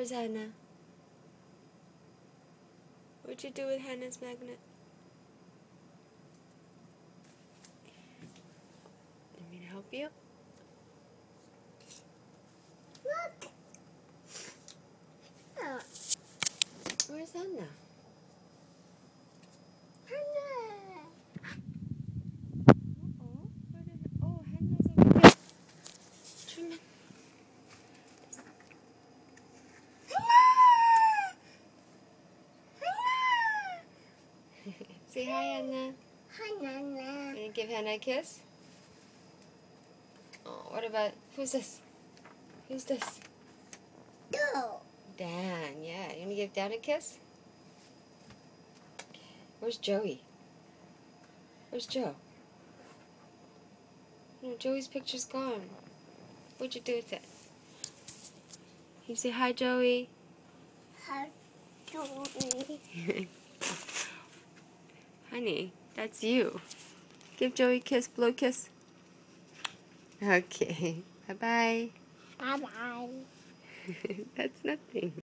Where's Hannah? What'd you do with Hannah's magnet? Want me to help you? Look. Oh. Where's Hannah? Oh, Hannah's over here. Truman. Say hi, Hannah. Hannah. You give Hannah a kiss? Oh, what about, who's this? Who's this? Go. Dan, yeah. You want to give Dan a kiss? Where's Joey? Where's Joe? No, Joey's picture's gone. What'd you do with it? You say hi, Joey. Hi, Joey. Honey, that's you. Give Joey a kiss, blow a kiss. Okay. Bye-bye. Bye-bye. That's nothing.